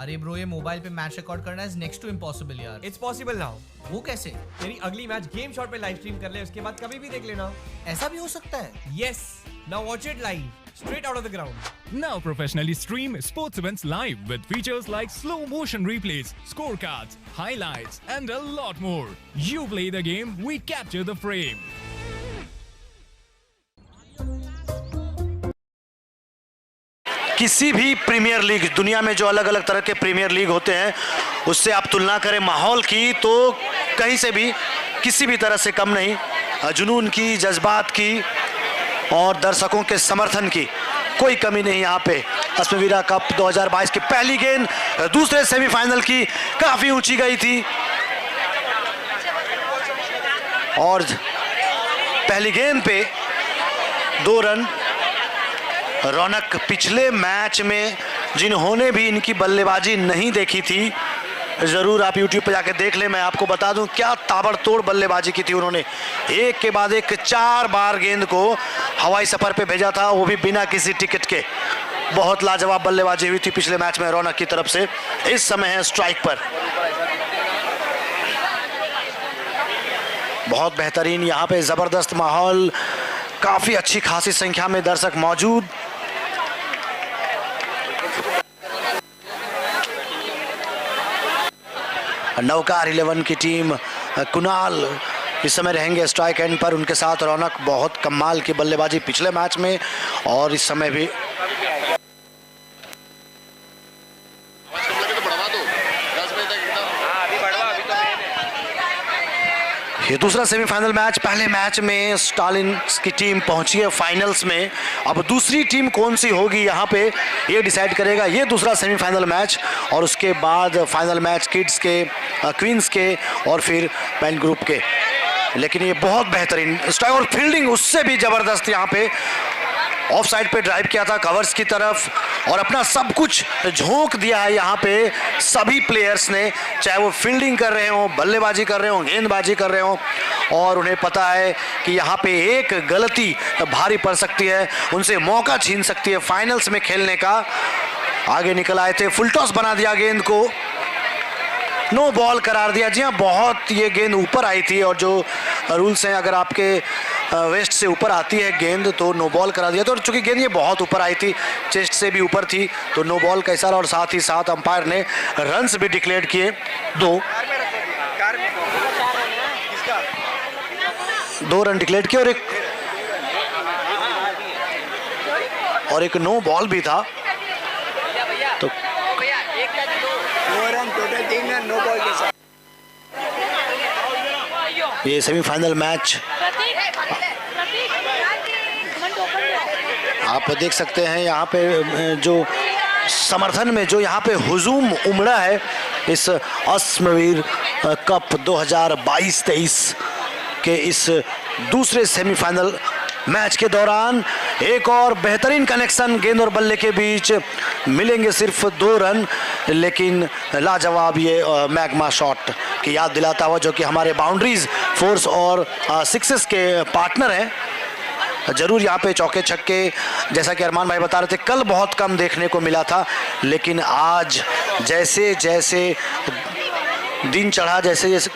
अरे ब्रो, ये मोबाइल पे मैच रिकॉर्ड करना इज नेक्स्ट टू इम्पॉसिबल यार। It's possible now. वो कैसे? तेरी अगली मैच गेम शॉट पे लाइव स्ट्रीम कर ले, उसके बाद कभी भी देख लेना। ऐसा भी हो सकता है? Yes, now watch it live straight out of the ground. Now professionally stream sports events live with features like slow motion replays, scorecards, highlights, and a lot more. You play the game, we capture the frame. किसी भी premiere league दुनिया में जो अलग अलग तरह के premiere league होते हैं उससे आप तुलना करें माहौल की तो कहीं से भी किसी भी तरह से कम नहीं। जुनून की, जज्बात की और दर्शकों के समर्थन की कोई कमी नहीं। यहाँ पे अश्मवीरा कप 2022 की पहली गेंद दूसरे सेमीफाइनल की काफी ऊंची गई थी और पहली गेंद पे 2 रन। रौनक पिछले मैच में जिन्होंने भी इनकी बल्लेबाजी नहीं देखी थी जरूर आप YouTube पे जाके देख ले। मैं आपको बता दूं क्या ताबड़तोड़ बल्लेबाजी की थी उन्होंने। एक के बाद एक 4 बार गेंद को हवाई सफर पे भेजा था, वो भी बिना किसी टिकट के। बहुत लाजवाब बल्लेबाजी हुई थी पिछले मैच में रौनक की तरफ से। इस समय है स्ट्राइक पर। बहुत बेहतरीन यहाँ पे जबरदस्त माहौल, काफी अच्छी खासी संख्या में दर्शक मौजूद। नवकार 11 की टीम कुणाल इस समय रहेंगे स्ट्राइक एंड पर। उनके साथ रौनक, बहुत कमाल की बल्लेबाजी पिछले मैच में और इस समय भी। ये दूसरा सेमीफाइनल मैच। पहले मैच में स्टालिन की टीम पहुंची है फाइनल्स में। अब दूसरी टीम कौन सी होगी यहाँ पे ये डिसाइड करेगा ये दूसरा सेमीफाइनल मैच। और उसके बाद फाइनल मैच किड्स के, क्वींस के और फिर मेन ग्रुप के। लेकिन ये बहुत बेहतरीन स्ट्राइक और फील्डिंग उससे भी जबरदस्त। यहाँ पे ऑफ साइड पे ड्राइव किया था कवर्स की तरफ और अपना सब कुछ झोंक दिया है यहाँ पे सभी प्लेयर्स ने, चाहे वो फील्डिंग कर रहे हो, बल्लेबाजी कर रहे हो, गेंदबाजी कर रहे हो। और उन्हें पता है कि यहाँ पे एक गलती भारी पड़ सकती है, उनसे मौका छीन सकती है फाइनल्स में खेलने का। आगे निकल आए थे, फुल टॉस बना दिया गेंद को, नो बॉल करार दिया। जी हाँ, बहुत ये गेंद ऊपर आई थी और जो रूल्स हैं अगर आपके वेस्ट से ऊपर आती है गेंद तो नो बॉल करा दिया। तो चूंकि गेंद ये बहुत ऊपर आई थी, चेस्ट से भी ऊपर थी, तो नो बॉल का इशारा और साथ ही साथ अंपायर ने रन्स भी डिक्लेयर किए। 2 रन डिक्लेयर किए और एक नो बॉल भी था। तो ये सेमीफाइनल मैच आप देख सकते हैं यहाँ पे जो समर्थन में जो यहाँ पे हुजूम उमड़ा है इस अश्मवीर कप 2022-23 के इस दूसरे सेमीफाइनल मैच के दौरान। एक और बेहतरीन कनेक्शन गेंद और बल्ले के बीच, मिलेंगे सिर्फ 2 रन लेकिन लाजवाब ये मैग्मा शॉट की याद दिलाता हुआ, जो कि हमारे बाउंड्रीज फोर्स और सिक्सेस के पार्टनर हैं। जरूर यहाँ पे चौके छक्के जैसा कि अरमान भाई बता रहे थे कल बहुत कम देखने को मिला था, लेकिन आज जैसे जैसे दिन चढ़ा, जैसे जैसे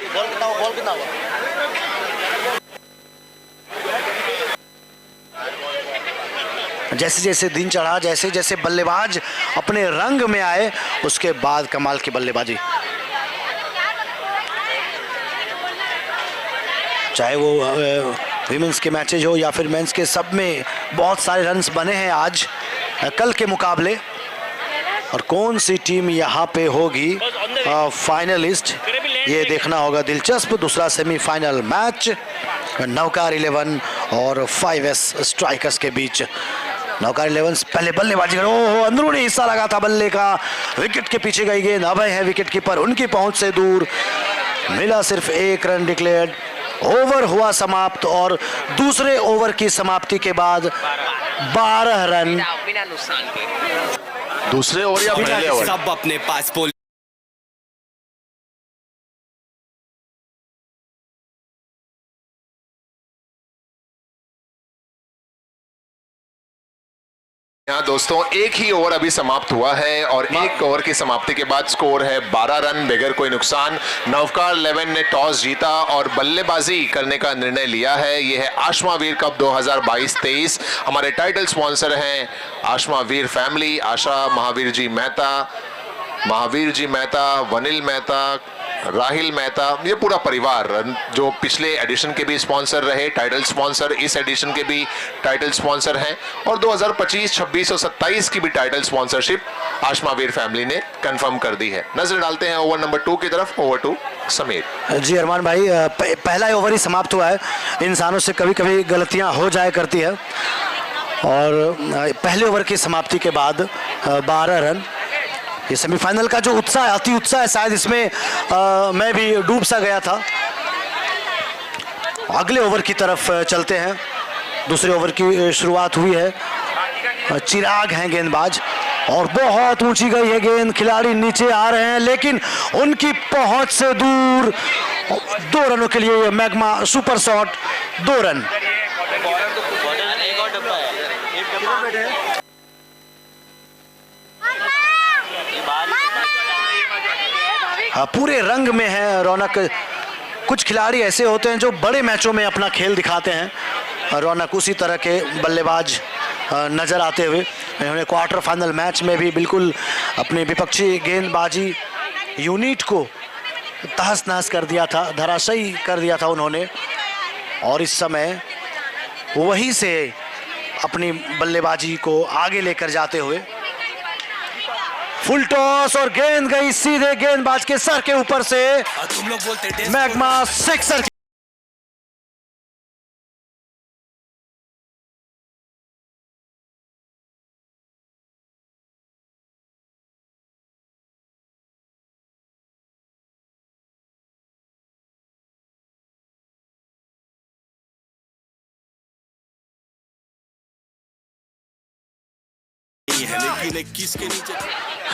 जैसे जैसे दिन चढ़ा, जैसे जैसे बल्लेबाज अपने रंग में आए, उसके बाद कमाल की बल्लेबाजी। चाहे वो विमेंस के मैचेज हो या फिर मेंस के, सब में बहुत सारे रन्स बने हैं आज कल के मुकाबले। और कौन सी टीम यहाँ पे होगी फाइनलिस्ट ये देखना होगा दिलचस्प। दूसरा सेमीफाइनल मैच नवकार 11 और 5S स्ट्राइकर्स के बीच। नवकार 11 पहले बल्लेबाजी कर, ओहो अंदरूनी हिस्सा लगा था बल्ले का, विकेट के पीछे गई गेंद, अभय है विकेट कीपर, उनकी पहुंच से दूर। मिला सिर्फ 1 रन डिक्लेयर्ड। ओवर हुआ समाप्त और दूसरे ओवर की समाप्ति के बाद 12 रन दूसरे ओवर या पहले ओवर सब अपने पास यहाँ दोस्तों एक ही ओवर अभी समाप्त हुआ है और एक ओवर की समाप्ति के बाद स्कोर है 12 रन बगैर कोई नुकसान। नवकार 11 ने टॉस जीता और बल्लेबाजी करने का निर्णय लिया है। यह है आशमा वीर कप 2022-23। हमारे टाइटल स्पॉन्सर हैं आशमा वीर फैमिली, आशा महावीर जी मेहता, वनिल मेहता, राहिल मेहता, ये पूरा परिवार जो पिछले एडिशन के भी स्पॉन्सर रहे, टाइटल स्पॉन्सर, इस एडिशन के भी टाइटल स्पॉन्सर हैं और 2025, 26 और 27 की भी टाइटल स्पॉन्सरशिप आशमा वीर फैमिली ने कंफर्म कर दी है। नजर डालते हैं ओवर नंबर 2 की तरफ। ओवर 2 समीर जी अरमान भाई, पहला ओवर ही समाप्त हुआ है। इंसानों से कभी कभी गलतियां हो जाया करती है और पहले ओवर की समाप्ति के बाद 12 रन। ये सेमीफाइनल का जो उत्साह, अति उत्साह है, शायद इसमें मैं भी डूब सा गया था। अगले ओवर की तरफ चलते हैं। दूसरे ओवर की शुरुआत हुई है। चिराग हैं गेंदबाज और बहुत ऊंची गई है गेंद। खिलाड़ी नीचे आ रहे हैं लेकिन उनकी पहुंच से दूर। 2 रनों के लिए ये मैग्मा सुपर शॉट, 2 रन। पूरे रंग में है रौनक। कुछ खिलाड़ी ऐसे होते हैं जो बड़े मैचों में अपना खेल दिखाते हैं। रौनक उसी तरह के बल्लेबाज नजर आते हुए इन्होंने क्वार्टर फाइनल मैच में भी बिल्कुल अपने विपक्षी गेंदबाजी यूनिट को तहस नहस कर दिया था, धराशायी कर दिया था उन्होंने। और इस समय वहीं से अपनी बल्लेबाजी को आगे लेकर जाते हुए फुल टॉस और गेंद गई सीधे गेंदबाज के सर के ऊपर से। तुम लोग बोलते मैग्मा सिक्सर।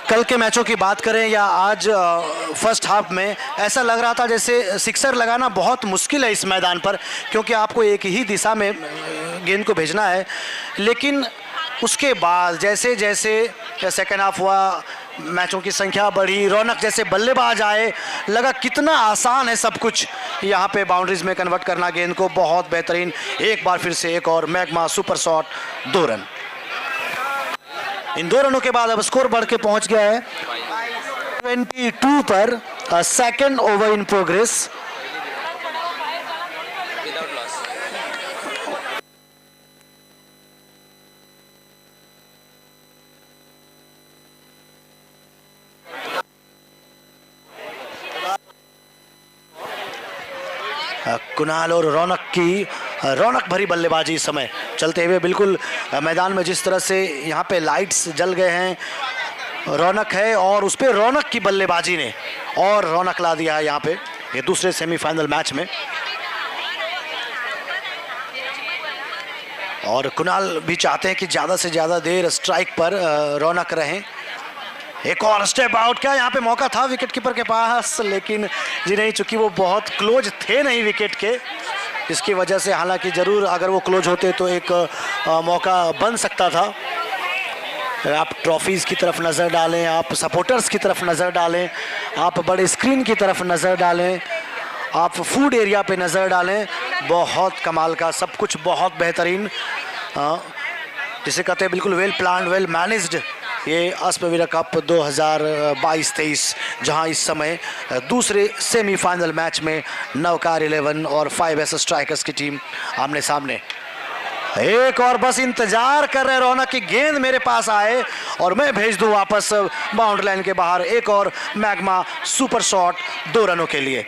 कल के मैचों की बात करें या आज फर्स्ट हाफ में, ऐसा लग रहा था जैसे सिक्सर लगाना बहुत मुश्किल है इस मैदान पर, क्योंकि आपको एक ही दिशा में गेंद को भेजना है। लेकिन उसके बाद जैसे जैसे सेकेंड हाफ हुआ, मैचों की संख्या बढ़ी, रौनक जैसे बल्लेबाज आए, लगा कितना आसान है सब कुछ यहाँ पे बाउंड्रीज में कन्वर्ट करना गेंद को। बहुत बेहतरीन, एक बार फिर से एक और मैग्मा सुपर शॉट, 2 रन। इन 2 रनों के बाद अब स्कोर बढ़ के पहुंच गया है 22 पर। Second over in progress. Kunal और रौनक की रौनक भरी बल्लेबाजी इस समय चलते हुए। बिल्कुल मैदान में जिस तरह से यहाँ पे लाइट्स जल गए हैं, रौनक है और उस पर रौनक की बल्लेबाजी ने और रौनक ला दिया है यहाँ पे ये दूसरे सेमीफाइनल मैच में। और कुणाल भी चाहते हैं कि ज़्यादा से ज़्यादा देर स्ट्राइक पर रौनक रहें। एक और स्टेप आउट, क्या यहाँ पे मौका था विकेट कीपर के पास, लेकिन जी नहीं, चूंकि वो बहुत क्लोज थे नहीं विकेट के, इसकी वजह से, हालांकि ज़रूर अगर वो क्लोज होते तो एक मौका बन सकता था। आप ट्रॉफीज़ की तरफ नज़र डालें, आप सपोर्टर्स की तरफ नज़र डालें, आप बड़े स्क्रीन की तरफ नज़र डालें, आप फूड एरिया पे नज़र डालें, बहुत कमाल का सब कुछ, बहुत बेहतरीन, जिसे कहते हैं बिल्कुल वेल प्लान्ड, वेल मैनेज्ड ये अश्ववीर कप 2022-23, जहां इस समय दूसरे सेमीफाइनल मैच में नवकार 11 और 5S स्ट्राइकर्स की टीम आमने सामने। एक और बस इंतजार कर रहे रौनक की गेंद मेरे पास आए और मैं भेज दूं वापस बाउंड्री लाइन के बाहर। एक और मैग्मा सुपर शॉट, 2 रनों के लिए।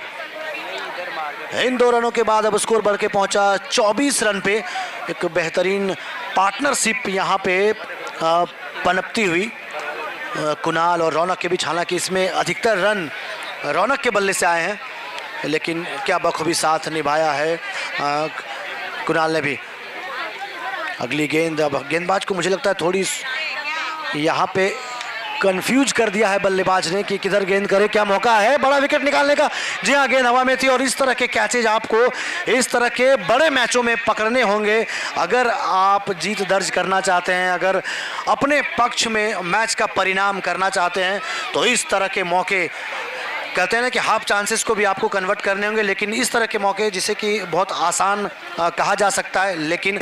इन 2 रनों के बाद अब स्कोर बढ़ के पहुंचा 24 रन पे। एक बेहतरीन पार्टनरशिप यहाँ पे पनपती हुई कुणाल और रौनक के बीच। हालांकि इसमें अधिकतर रन रौनक के बल्ले से आए हैं, लेकिन क्या बखूबी साथ निभाया है कुणाल ने भी। अगली गेंद, अब गेंदबाज को मुझे लगता है थोड़ी यहाँ पे कंफ्यूज कर दिया है बल्लेबाज ने कि किधर गेंद करे, क्या मौका है बड़ा विकेट निकालने का। जी हाँ, गेंद हवा में थी और इस तरह के कैचेज आपको इस तरह के बड़े मैचों में पकड़ने होंगे अगर आप जीत दर्ज करना चाहते हैं, अगर अपने पक्ष में मैच का परिणाम करना चाहते हैं। तो इस तरह के मौके कहते हैं ना कि हाफ चांसेस को भी आपको कन्वर्ट करने होंगे, लेकिन इस तरह के मौके जिसे कि बहुत आसान कहा जा सकता है, लेकिन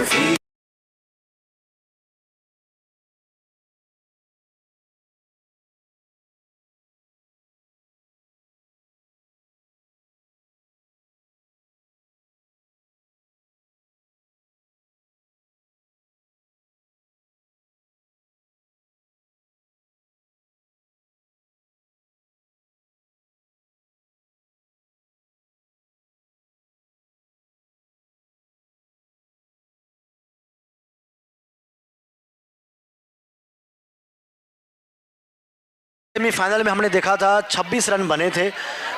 सेमीफाइनल में हमने देखा था 26 रन बने थे,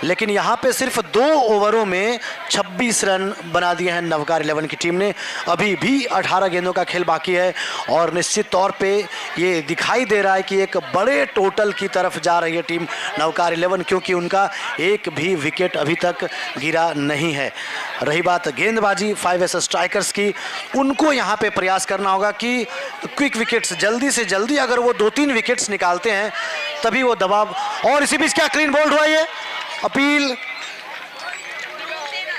लेकिन यहाँ पे सिर्फ 2 ओवरों में 26 रन बना दिए हैं नवकार 11 की टीम ने। अभी भी 18 गेंदों का खेल बाकी है और निश्चित तौर पे ये दिखाई दे रहा है कि एक बड़े टोटल की तरफ जा रही है टीम नवकार 11, क्योंकि उनका एक भी विकेट अभी तक गिरा नहीं है। रही बात गेंदबाजी 5 स्ट्राइकर्स की, उनको यहाँ पे प्रयास करना होगा कि क्विक विकेट्स जल्दी से जल्दी, अगर वो 2-3 विकेट्स निकालते हैं तभी वो दबाव। और इसी बीच क्या क्लीन बोल्ड हुआ, ये अपील,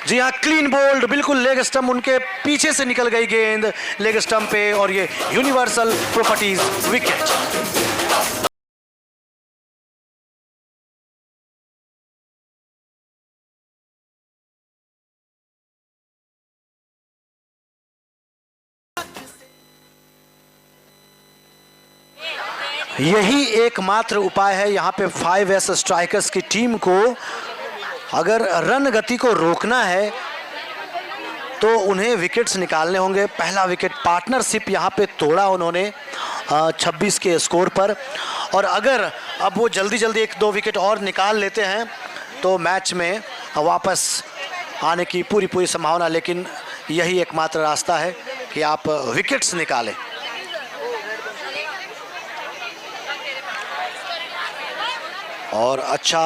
जी हाँ क्लीन बोल्ड, बिल्कुल लेग स्टंप उनके पीछे से निकल गई गेंद लेग स्टंप पे और ये यूनिवर्सल प्रॉपर्टीज विकेट। यही एकमात्र उपाय है यहाँ पे 5 स्ट्राइकर्स की टीम को, अगर रन गति को रोकना है तो उन्हें विकेट्स निकालने होंगे। पहला विकेट पार्टनरशिप यहाँ पे तोड़ा उन्होंने 26 के स्कोर पर, और अगर अब वो जल्दी जल्दी 1-2 विकेट और निकाल लेते हैं तो मैच में वापस आने की पूरी संभावना, लेकिन यही एकमात्र रास्ता है कि आप विकेट्स निकालें। और अच्छा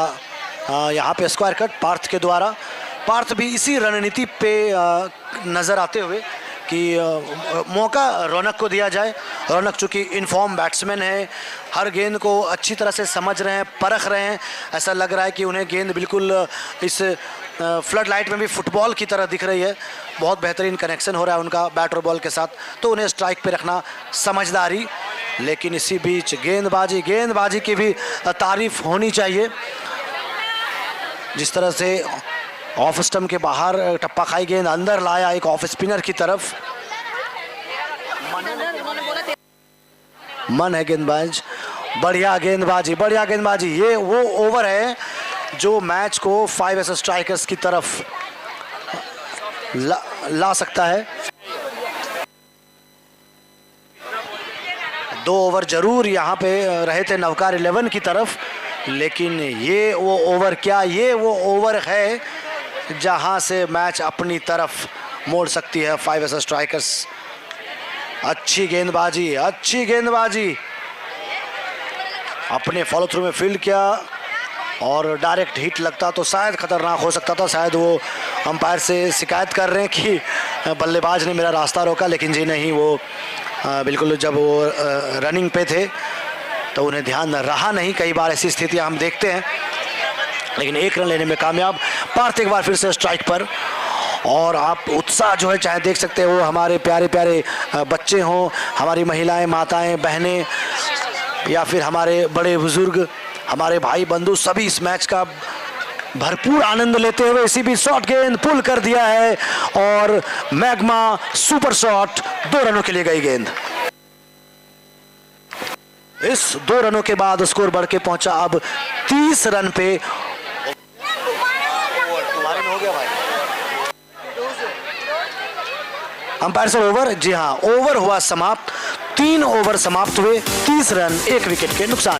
यहाँ पे स्क्वायर कट पार्थ के द्वारा, पार्थ भी इसी रणनीति पे नज़र आते हुए कि मौका रौनक को दिया जाए। रौनक चूँकि इनफॉर्म बैट्समैन है, हर गेंद को अच्छी तरह से समझ रहे हैं, परख रहे हैं। ऐसा लग रहा है कि उन्हें गेंद बिल्कुल इस फ्लड लाइट में भी फुटबॉल की तरह दिख रही है। बहुत बेहतरीन कनेक्शन हो रहा है उनका बैट और बॉल के साथ, तो उन्हें स्ट्राइक पे रखना समझदारी। लेकिन इसी बीच गेंदबाजी की भी तारीफ होनी चाहिए। जिस तरह से ऑफ स्टंप के बाहर टप्पा खाई गेंद अंदर लाया एक ऑफ स्पिनर की तरफ, मन है गेंदबाज, बढ़िया गेंदबाजी। ये वो ओवर है जो मैच को 5 स्ट्राइकर्स की तरफ ला सकता है। 2 ओवर जरूर यहाँ पे रहे थे नवकार 11 की तरफ, लेकिन ये वो ओवर ओवर है जहाँ से मैच अपनी तरफ मोड़ सकती है 5 स्ट्राइकर्स। अच्छी गेंदबाजी अपने फॉलो थ्रू में फील्ड किया और डायरेक्ट हिट लगता तो शायद खतरनाक हो सकता था। शायद वो अंपायर से शिकायत कर रहे हैं कि बल्लेबाज ने मेरा रास्ता रोका, लेकिन जी नहीं, वो बिल्कुल जब वो रनिंग पे थे तो उन्हें ध्यान रहा नहीं। कई बार ऐसी स्थितियां हम देखते हैं, लेकिन 1 रन लेने में कामयाब। पार्थ एक बार फिर से स्ट्राइक पर, और आप उत्साह जो है चाहे देख सकते हो, हमारे प्यारे बच्चे हों, हमारी महिलाएं, माताएं, बहनें, या फिर हमारे बड़े बुजुर्ग, हमारे भाई बंधु, सभी इस मैच का भरपूर आनंद लेते हुए इसी भी शॉट गेंद पुल कर दिया है और मैग्मा सुपर शॉट 2 रनों के लिए गई गेंद। इस 2 रनों के बाद स्कोर बढ़ के पहुंचा अब 30 रन पे। तुम्हारे में हो गया भाई अंपायर सर ओवर? जी हाँ, ओवर हुआ समाप्त। 3 ओवर समाप्त हुए, 30 रन 1 विकेट के नुकसान।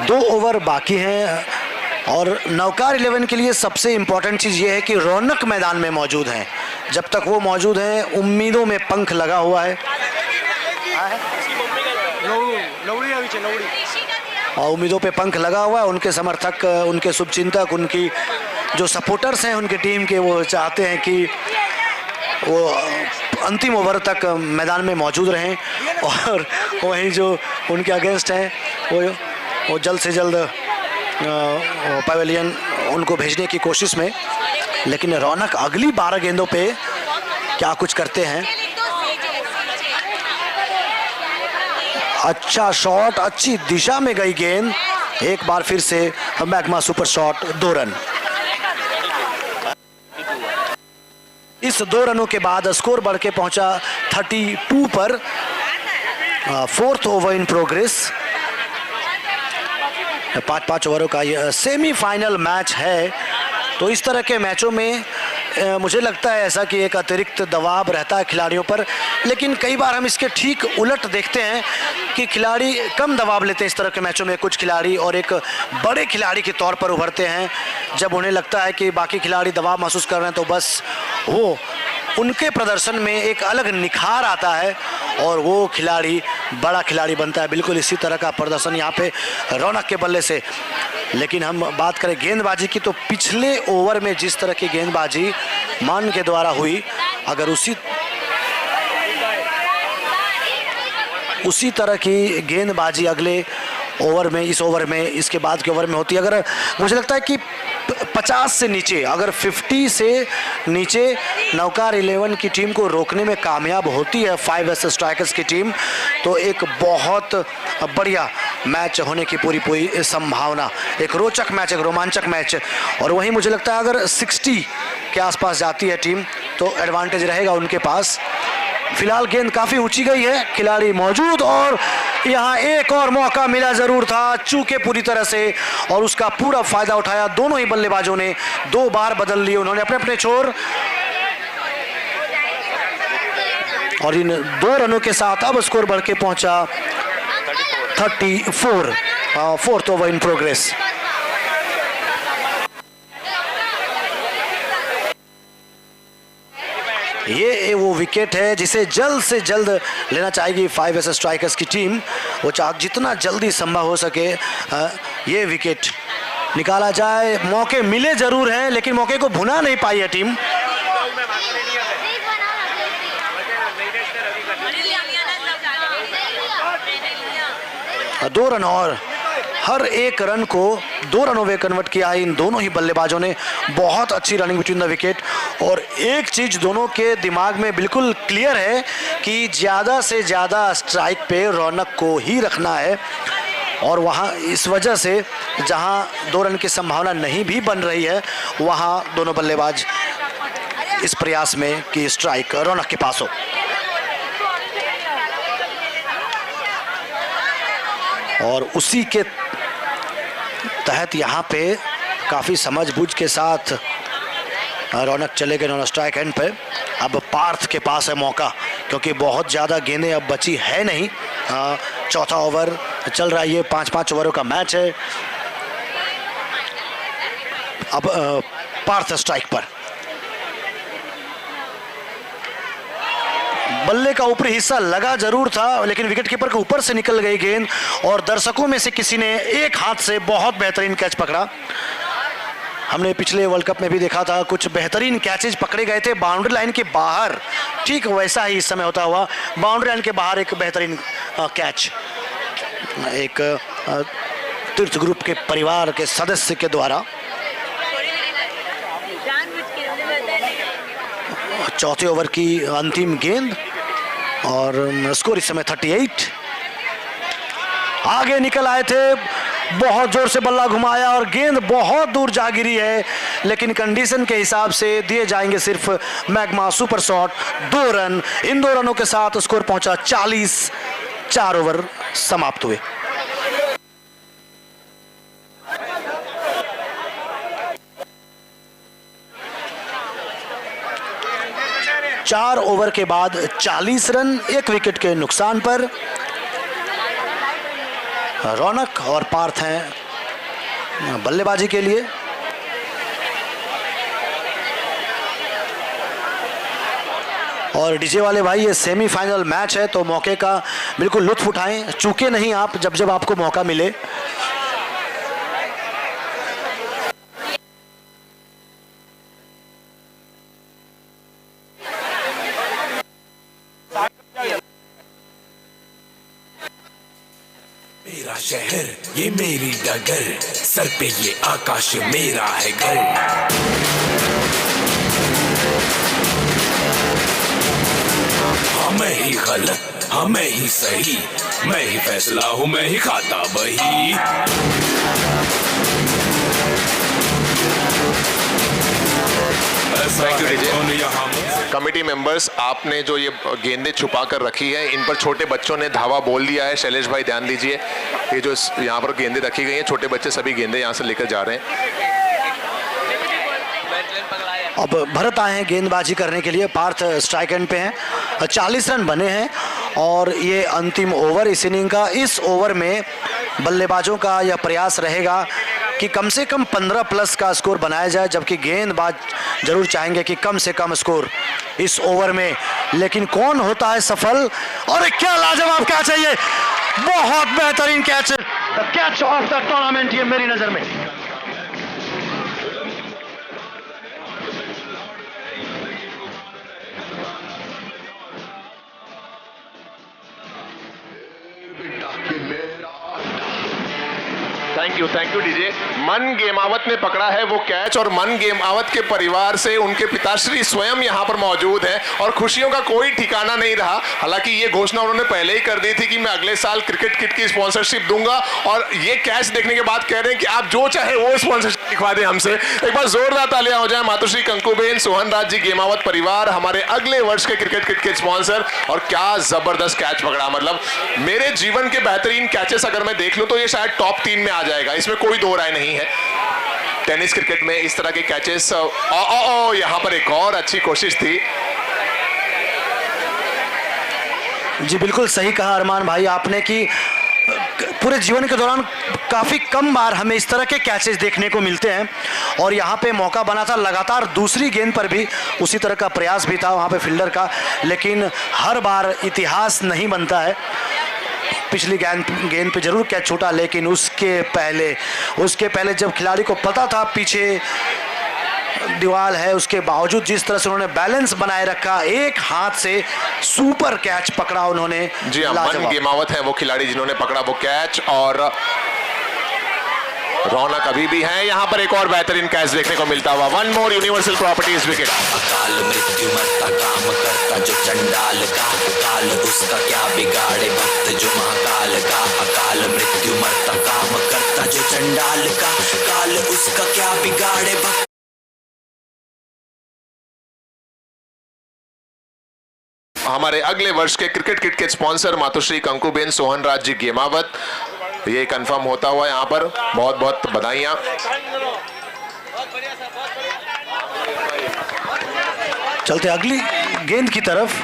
2 ओवर बाकी हैं और नवकार 11 के लिए सबसे इम्पोर्टेंट चीज़ ये है कि रौनक मैदान में मौजूद हैं। जब तक वो मौजूद हैं उम्मीदों में पंख लगा हुआ है और उम्मीदों पे पंख लगा हुआ है। उनके समर्थक, उनके शुभचिंतक, उनकी जो सपोर्टर्स हैं उनके टीम के, वो चाहते हैं कि वो अंतिम ओवर तक मैदान में मौजूद रहें और वहीं जो उनके अगेंस्ट हैं वो जल्द से जल्द पवेलियन उनको भेजने की कोशिश में। लेकिन रौनक अगली 12 गेंदों पे क्या कुछ करते हैं। अच्छा शॉट, अच्छी दिशा में गई गेंद, एक बार फिर से मैग्मा सुपर शॉट, 2 रन। इस 2 रनों के बाद स्कोर बढ़ के पहुंचा 32 पर। 4th over in progress. 5-5 ओवरों का ये सेमीफाइनल मैच है। तो इस तरह के मैचों में मुझे लगता है ऐसा कि एक अतिरिक्त दबाव रहता है खिलाड़ियों पर, लेकिन कई बार हम इसके ठीक उलट देखते हैं कि खिलाड़ी कम दबाव लेते हैं इस तरह के मैचों में कुछ खिलाड़ी, और एक बड़े खिलाड़ी के तौर पर उभरते हैं जब उन्हें लगता है कि बाकी खिलाड़ी दबाव महसूस कर रहे हैं, तो बस वो उनके प्रदर्शन में एक अलग निखार आता है और वो खिलाड़ी बड़ा खिलाड़ी बनता है। बिल्कुल इसी तरह का प्रदर्शन यहाँ पे रौनक के बल्ले से। लेकिन हम बात करें गेंदबाजी की, तो पिछले ओवर में जिस तरह की गेंदबाजी मान के द्वारा हुई, अगर उसी तरह की गेंदबाजी अगले ओवर में, इस ओवर में, इसके बाद के ओवर में होती है, अगर मुझे लगता है कि 50 से नीचे, अगर 50 से नीचे नवकार 11 की टीम को रोकने में कामयाब होती है 5 स्ट्राइकर्स की टीम, तो एक बहुत बढ़िया मैच होने की पूरी संभावना, एक रोचक मैच, एक रोमांचक मैच। और वहीं मुझे लगता है अगर 60 के आसपास जाती है टीम तो एडवांटेज रहेगा उनके पास। फिलहाल गेंद काफ़ी ऊंची गई है, खिलाड़ी मौजूद, और यहाँ एक और मौका मिला जरूर था, चूके पूरी तरह से, और उसका पूरा फायदा उठाया दोनों ही बल्लेबाजों ने। 2 बार बदल लिए उन्होंने अपने अपने छोर, और इन 2 रनों के साथ अब स्कोर बढ़ के पहुंचा 34। 4th over in progress. ये वो विकेट है जिसे जल्द से जल्द लेना चाहेगी 5 स्ट्राइकर्स की टीम। वो चाहे जितना जल्दी संभव हो सके ये विकेट निकाला जाए। मौके मिले जरूर हैं लेकिन मौके को भुना नहीं पाई है टीम। 2 रन और हर एक रन को 2 रनों में कन्वर्ट किया है इन दोनों ही बल्लेबाजों ने। बहुत अच्छी रनिंग बिटवीन द विकेट। और एक चीज दोनों के दिमाग में बिल्कुल क्लियर है कि ज़्यादा से ज़्यादा स्ट्राइक पे रौनक को ही रखना है, और वहाँ इस वजह से जहाँ 2 रन की संभावना नहीं भी बन रही है वहाँ दोनों बल्लेबाज इस प्रयास में कि स्ट्राइक रौनक के पास हो। और उसी के तहत यहाँ पे काफ़ी समझबूझ के साथ रौनक चले गए नॉन स्ट्राइक एंड पे। अब पार्थ के पास है मौका, क्योंकि बहुत ज़्यादा गेंदें अब बची है नहीं। 4था ओवर चल रहा है, ये 5-5 ओवरों का मैच है। अब पार्थ स्ट्राइक पर, बल्ले का ऊपरी हिस्सा लगा जरूर था लेकिन विकेटकीपर के ऊपर से निकल गई गेंद, और दर्शकों में से किसी ने एक हाथ से बहुत बेहतरीन कैच पकड़ा। हमने पिछले वर्ल्ड कप में भी देखा था, कुछ बेहतरीन कैचेज पकड़े गए थे बाउंड्री लाइन के बाहर। ठीक वैसा ही इस समय होता हुआ, बाउंड्री लाइन के बाहर एक बेहतरीन कैच एक तीर्थ ग्रुप के परिवार के सदस्य के द्वारा। 4थे ओवर की अंतिम गेंद, और स्कोर इस समय 38। आगे निकल आए थे, बहुत जोर से बल्ला घुमाया और गेंद बहुत दूर जा गिरी है, लेकिन कंडीशन के हिसाब से दिए जाएंगे सिर्फ मैग्मा सुपर शॉट। 2 रन, इन 2 रनों के साथ स्कोर पहुंचा 40। 4 ओवर समाप्त हुए। चार ओवर के बाद 40 रन, 1 विकेट के नुकसान पर रौनक और पार्थ हैं बल्लेबाजी के लिए। और डीजे वाले भाई, ये सेमीफाइनल मैच है तो मौके का बिल्कुल लुत्फ उठाएं, चूके नहीं आप जब जब आपको मौका मिले। मेरा शहर ये मेरी डगर, सर पे ये आकाश मेरा है घर। मैं ही गलत, हाँ मैं ही सही, मैं ही फैसला हूँ, मैं ही खाता बही। कमेटी मेंबर्स, आपने जो ये गेंदें छुपा कर रखी है, इन पर छोटे बच्चों ने धावा बोल दिया है। शैलेश भाई ध्यान दीजिए, ये जो यहाँ पर गेंदें रखी गई हैं, छोटे बच्चे सभी गेंदें यहाँ से लेकर जा रहे हैं। अब भरत आए हैं गेंदबाजी करने के लिए। पार्थ स्ट्राइक एंड पे हैं। 40 रन बने हैं और ये अंतिम ओवर इस इनिंग का। इस ओवर में बल्लेबाजों का यह प्रयास रहेगा कि कम से कम 15 प्लस का स्कोर बनाया जाए, जबकि गेंदबाज जरूर चाहेंगे कि कम से कम स्कोर इस ओवर में। लेकिन कौन होता है सफल? और क्या लाजवाब कैच है ये, बहुत बेहतरीन catch, catch of the tournament ये मेरी नजर में। Thank you DJ. मन गेमावत ने पकड़ा है वो कैच, और मन गेमावत के परिवार से उनके पिताश्री स्वयं यहाँ पर मौजूद है और खुशियों का कोई ठिकाना नहीं रहा। हालांकि ये घोषणा उन्होंने पहले ही कर दी थी कि मैं अगले साल क्रिकेट किट की स्पॉन्सरशिप दूंगा, और ये कैच देखने के बाद कह रहे हैं कि आप जो चाहे वो स्पॉन्सरशिप दिखवा दें हमसे। एक बार जोरदार तालियां हो जाए मातुश्री कंकुबेन सोहन राज जी गेमावत परिवार, हमारे अगले वर्ष के क्रिकेट किट के स्पॉन्सर। और क्या जबरदस्त कैच पकड़ा, मतलब मेरे जीवन के बेहतरीन कैचेस अगर मैं देख लूं तो ये शायद टॉप 3 में आ जाएगा, इसमें कोई दो राय नहीं है। टेनिस क्रिकेट में इस तरह के कैचेस, यहां पर एक और अच्छी कोशिश थी। जी बिल्कुल सही कहा अरमान भाई आपने कि पूरे जीवन के दौरान काफ़ी कम बार हमें इस तरह के कैचेस देखने को मिलते हैं, और यहाँ पे मौका बना था लगातार दूसरी गेंद पर भी उसी तरह का प्रयास भी था वहाँ पे फील्डर का, लेकिन हर बार इतिहास नहीं बनता है। पिछली गेंद पे जरूर कैच छूटा, लेकिन उसके पहले जब खिलाड़ी को पता था पीछे दीवार है, उसके बावजूद जिस तरह से उन्होंने बैलेंस बनाए रखा, एक हाथ से सुपर कैच पकड़ा उन्होंने। जी हाँ, मन गेमावत है वो खिलाड़ी जिन्होंने पकड़ा वो कैच, और रौनक अभी भी है। यहाँ पर एक और बेहतरीन कैच देखने को मिलता हुआ। One more universal properties wicket. अकाल मृत्यु मरता काम करता जो चंडाल का, काल उसका क्या बिगाड़े भक्त जो महाकाल का। अकाल मृत्यु मरता काम करता जो चंडाल का, काल उसका क्या बिगाड़े भक्त। हमारे अगले वर्ष के क्रिकेट किट के स्पॉन्सर मातुश्री कंकुबेन सोहन राज जी गेमावत, ये कंफर्म होता हुआ यहाँ पर। बहुत बहुत बधाइयाँ। चलते अगली गेंद की तरफ।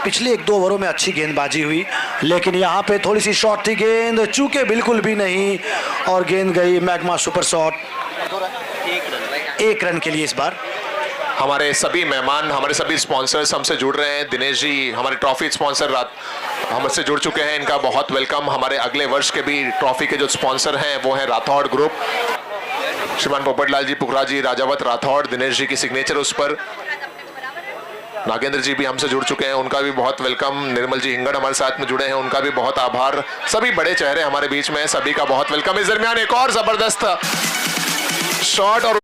पिछले 1-2 ओवरों में अच्छी गेंदबाजी हुई, लेकिन यहाँ पे थोड़ी सी शॉर्ट थी गेंद, चूके बिल्कुल भी नहीं, और गेंद गई मैग्मा सुपर शॉट। 1 रन के लिए इस बार। हमारे सभी मेहमान, हमारे सभी स्पॉन्सर्स हमसे जुड़ रहे हैं। दिनेश जी हमारे ट्रॉफी स्पॉन्सर हमसे जुड़ चुके हैं, इनका बहुत वेलकम। हमारे अगले वर्ष के भी ट्रॉफी के जो स्पॉन्सर हैं वो है राठौड़ ग्रुप। श्रीमान पोपटलाल जी पुखरा जी राजावत राठौड़, दिनेश जी की सिग्नेचर उस पर। नागेंद्र जी भी हमसे जुड़ चुके हैं, उनका भी बहुत वेलकम। निर्मल जी हिंगड़ हमारे साथ में जुड़े हैं, उनका भी बहुत आभार। सभी बड़े चेहरे हमारे बीच में हैं, सभी का बहुत वेलकम। इस दरमियान एक और जबरदस्त शॉट और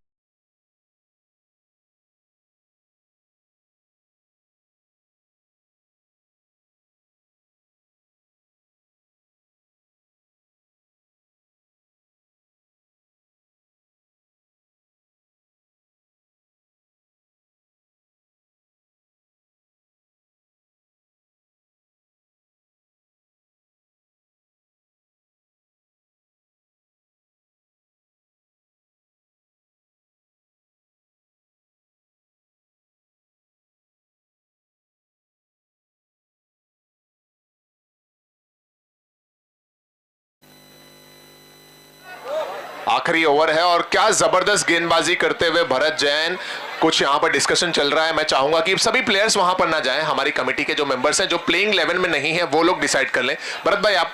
आखिरी ओवर है और क्या जबरदस्त गेंदबाजी करते हुए भरत जैन। कुछ यहाँ पर डिस्कशन चल रहा है, मैं चाहूंगा कि सभी प्लेयर्स वहां पर ना जाएं, हमारी कमेटी के जो मेंबर्स हैं जो प्लेइंग 11 में नहीं है वो लोग डिसाइड कर लें। भरत भाई आप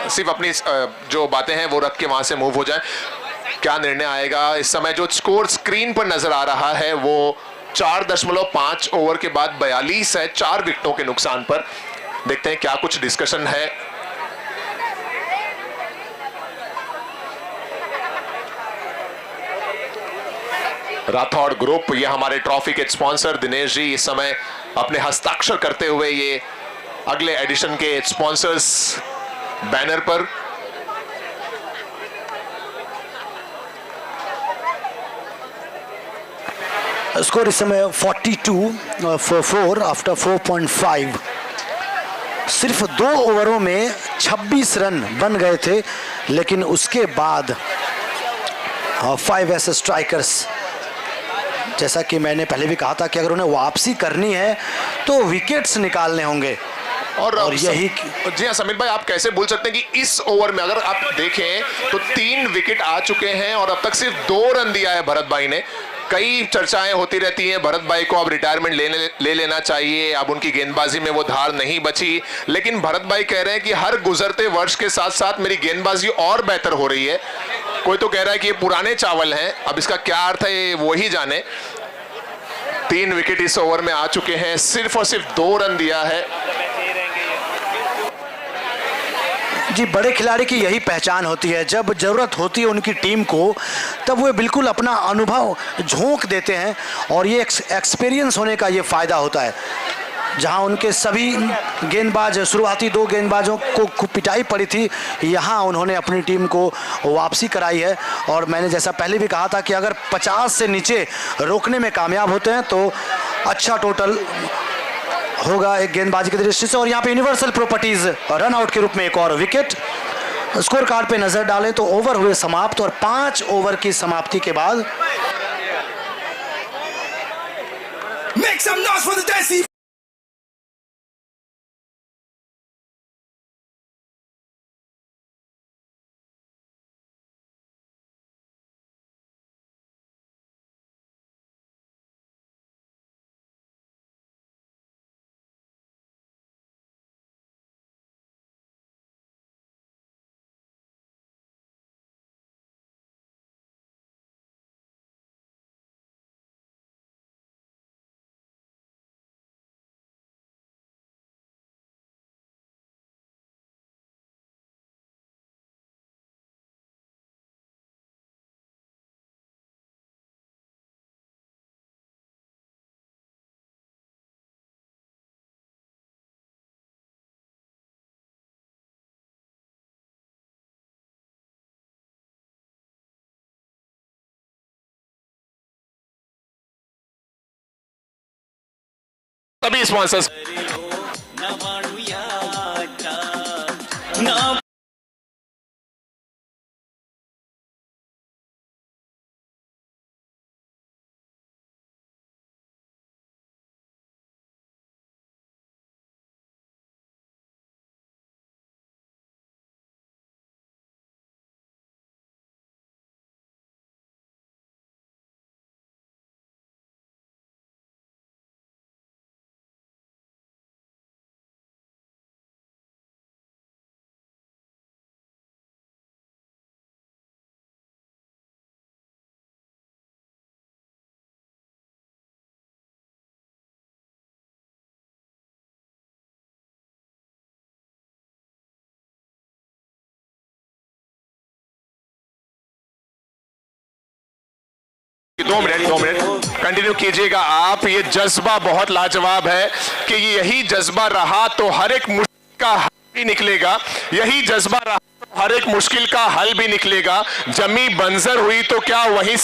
सिर्फ अपनी जो बातें हैं वो रख के वहां से मूव हो जाएं। क्या निर्णय आएगा इस समय? जो स्कोर स्क्रीन पर नजर आ रहा है वो 4.5 ओवर के बाद 42 है, 4 विकेटों के नुकसान पर। देखते हैं क्या कुछ डिस्कशन है। राठौड़ ग्रुप, ये हमारे ट्रॉफी के स्पॉन्सर दिनेश जी इस समय अपने हस्ताक्षर करते हुए ये अगले एडिशन के स्पॉन्सर्स बैनर पर। स्कोर इस समय 42-4 आफ्टर 4.5। सिर्फ 2 ओवरों में 26 रन बन गए थे, लेकिन उसके बाद 5 ऐसे स्ट्राइकर्स, जैसा कि मैंने पहले भी कहा था कि अगर उन्हें वापसी करनी है तो विकेट्स निकालने होंगे और यही। जी हाँ समीर भाई, आप कैसे बोल सकते हैं कि इस ओवर में अगर आप देखें तो 3 विकेट आ चुके हैं और अब तक सिर्फ 2 रन दिया है भरत भाई ने। कई चर्चाएं होती रहती हैं भरत भाई को अब रिटायरमेंट ले लेना चाहिए, अब उनकी गेंदबाजी में वो धार नहीं बची, लेकिन भरत भाई कह रहे हैं कि हर गुजरते वर्ष के साथ साथ मेरी गेंदबाजी और बेहतर हो रही है। कोई तो कह रहा है कि ये पुराने चावल हैं, अब इसका क्या अर्थ है ये वो ही जाने। 3 विकेट इस ओवर में आ चुके हैं, सिर्फ और सिर्फ 2 रन दिया है। जी, बड़े खिलाड़ी की यही पहचान होती है, जब जरूरत होती है उनकी टीम को तब वो बिल्कुल अपना अनुभव झोंक देते हैं और ये एक्सपीरियंस होने का ये फायदा होता है। जहां उनके सभी गेंदबाज, शुरुआती 2 गेंदबाजों को पिटाई पड़ी थी, यहां उन्होंने अपनी टीम को वापसी कराई है। और मैंने जैसा पहले भी कहा था कि अगर 50 से नीचे रोकने में कामयाब होते हैं तो अच्छा टोटल होगा एक गेंदबाजी की दृष्टि से। और यहाँ पे यूनिवर्सल प्रॉपर्टीज रन आउट के रूप में एक और विकेट। स्कोर कार्ड पे नजर डालें तो ओवर हुए समाप्त और 5 ओवर की समाप्ति के बाद Make some noise for the Desi. सभी स्पॉन्सर्स दो मिनट कंटिन्यू कीजिएगा आप। ये जज्बा बहुत लाजवाब है कि यही जज्बा रहा तो हर एक मुश्किल का हल भी निकलेगा, यही जज्बा रहा तो हर एक मुश्किल का हल भी निकलेगा। जमी बंजर हुई तो क्या वहीं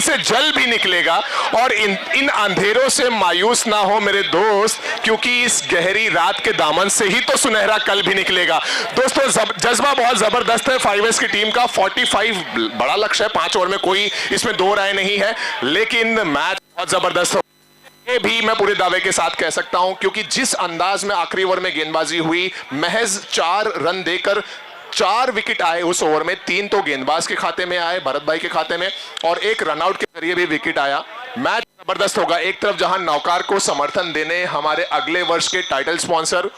से जल भी निकलेगा। और इन अंधेरों से मायूस ना हो मेरे दोस्त, क्योंकि इस गहरी रात के दामन से ही तो सुनहरा कल भी निकलेगा। दोस्तों जज्बा बहुत जबरदस्त है 5S की टीम का। 45 बड़ा लक्ष्य है, 5 ओवर में कोई इसमें 2 राय नहीं है, लेकिन मैच बहुत जबरदस्त हो ये भी मैं पूरे दावे के साथ कह सकता हूं, क्योंकि जिस अंदाज में आखिरी ओवर में गेंदबाजी हुई, महज 4 रन देकर 4 विकेट आए उस ओवर में, 3 तो गेंदबाज के खाते में आए, भरत भाई के खाते में, और 1 रनआउट के जरिए भी विकेट आया। मैच जबरदस्त होगा। एक तरफ जहां नौकार को समर्थन देने हमारे अगले वर्ष के टाइटल स्पॉन्सर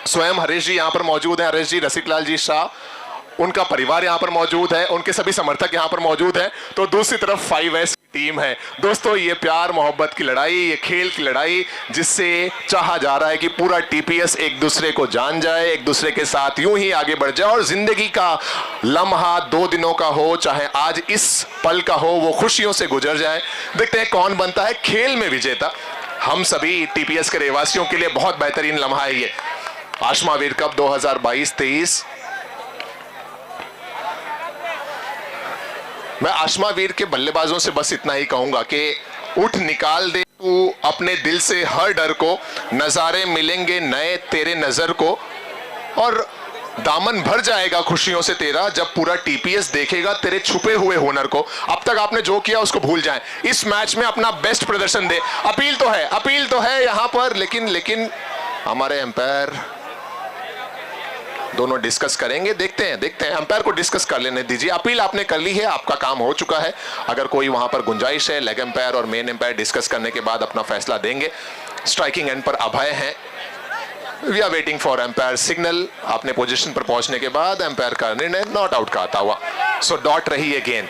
स्वयं हरीश जी यहां पर मौजूद है, हरीश जी, रसिकलाल जी शाह, उनका परिवार यहां पर मौजूद है, उनके सभी समर्थक यहां पर मौजूद हैं, तो दूसरी तरफ 5S की टीम है। दोस्तों, ये प्यार मोहब्बत की लड़ाई, ये खेल की लड़ाई, जिससे चाहा जा रहा है कि पूरा TPS एक दूसरे को जान जाए, एक दूसरे के साथ यूं ही आगे बढ़ जाए, और जिंदगी का लम्हा 2 दिनों का हो, चाहे आज इस पल का हो, वो खुशियों से गुजर जाए। देखते हैं कौन बनता है खेल में विजेता। हम सभी TPS के रहवासियों के लिए बहुत बेहतरीन लम्हा है ये आशमा वीर कप 2022-23। मैं आशमा वीर के बल्लेबाजों से बस इतना ही कहूंगा कि उठ निकाल दे तू अपने दिल से हर डर को, नजारे मिलेंगे नए तेरे नजर को, और दामन भर जाएगा खुशियों से तेरा जब पूरा TPS देखेगा तेरे छुपे हुए हुनर को। अब तक आपने जो किया उसको भूल जाएं, इस मैच में अपना बेस्ट प्रदर्शन दे। अपील तो है यहां पर, लेकिन हमारे एम्पायर दोनों डिस्कस करेंगे। देखते हैं एम्पायर को डिस्कस कर लेने दीजिए। अपील आपने कर ली है, आपका काम हो चुका है। अगर कोई वहां पर गुंजाइश है, लेग एम्पायर और मेन एम्पायर डिस्कस करने के बाद अपना फैसला देंगे। स्ट्राइकिंग एंड पर अभय हैं। We are waiting for umpire signal. अपने पोजीशन पर पहुंचने के बाद एम्पायर का निर्णय नॉट आउट का आता हुआ। सो डॉट रही है गेंद।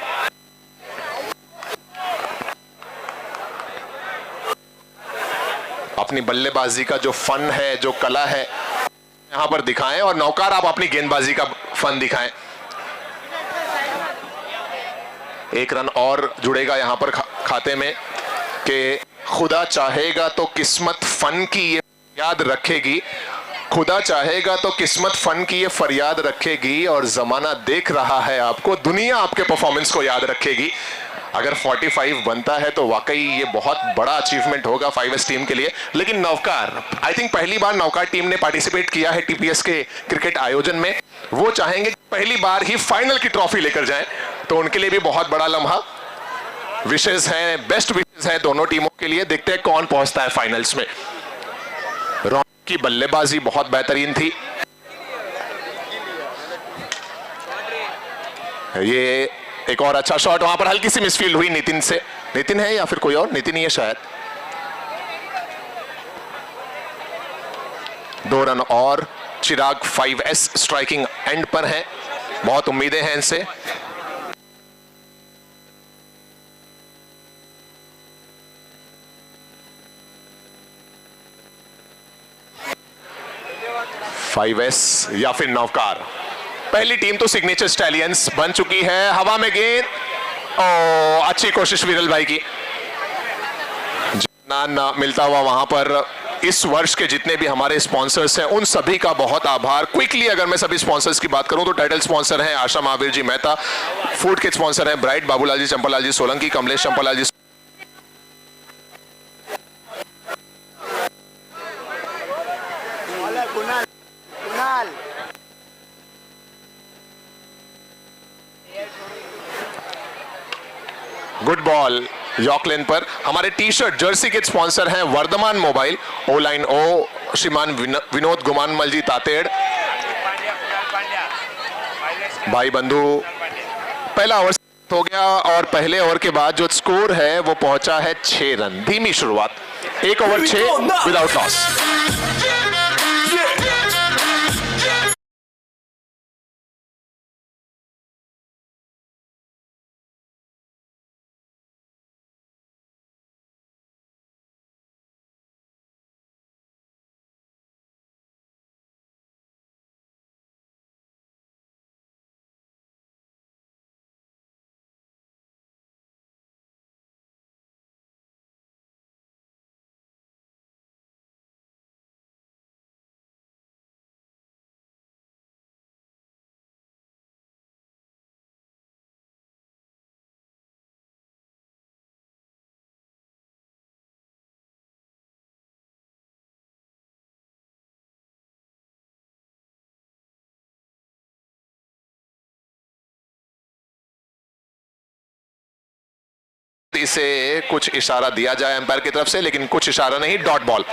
अपनी बल्लेबाजी का जो फन है, जो कला है, यहां पर दिखाएं, और नौकार आप अपनी गेंदबाजी का फन दिखाएं। 1 रन और जुड़ेगा यहां पर खाते में कि खुदा चाहेगा तो किस्मत फन की ये याद रखेगी, खुदा चाहेगा तो किस्मत फन की ये फरियाद रखेगी, और जमाना देख रहा है आपको, दुनिया आपके परफॉर्मेंस को याद रखेगी। अगर 45 बनता है तो वाकई ये बहुत बड़ा अचीवमेंट होगा 5S टीम के लिए। लेकिन नौकार, आई थिंक पहली बार नौकार टीम ने पार्टिसिपेट किया है TPS के क्रिकेट आयोजन में। वो चाहेंगे कि पहली बार ही फाइनल की ट्रॉफी लेकर जाएं, तो उनके लिए भी बहुत बड़ा लम्हा। विशेष हैं, बेस्ट विशेष हैं दोनों टीमों के लिए। देखते हैं कौन पहुंचता है फाइनल्स में। रॉन की बल्लेबाजी बहुत बेहतरीन थी। ये एक और अच्छा शॉट, वहां पर हल्की सी मिसफील्ड हुई नितिन से। नितिन है या फिर कोई और? नितिन ही है शायद। 2 रन और चिराग 5S स्ट्राइकिंग एंड पर हैं। बहुत उम्मीदें हैं इनसे। FS या फिर नौकार। पहली टीम तो सिग्नेचर स्टैलियंस बन चुकी है। हवा में गेंद, अच्छी कोशिश विरल भाई की। जितना मिलता हुआ वहां पर इस वर्ष के जितने भी हमारे स्पॉन्सर्स हैं उन सभी का बहुत आभार। क्विकली अगर मैं सभी स्पॉन्सर्स की बात करूं तो टाइटल स्पॉन्सर हैं आशा महावीर जी मेहता, फूड के स्पॉन्सर हैं ब्राइट, बाबूलाल जी, चंपालाल जी सोलंकी, कमलेश चंपालाल जी, गुड बॉल यॉकलेन पर। हमारे टी शर्ट जर्सी के स्पॉन्सर हैं वर्धमान मोबाइल, ओ लाइन ओ, श्रीमान विनोद गुमानमल जी तातेड़, भाई बंधु। पहला ओवर हो गया और पहले ओवर के बाद जो स्कोर है वो पहुंचा है 6 रन। धीमी शुरुआत, 1 ओवर 6 विदाउट लॉस। इसे कुछ इशारा दिया जाए एम्पायर की तरफ से, लेकिन कुछ इशारा नहीं, डॉट बॉल।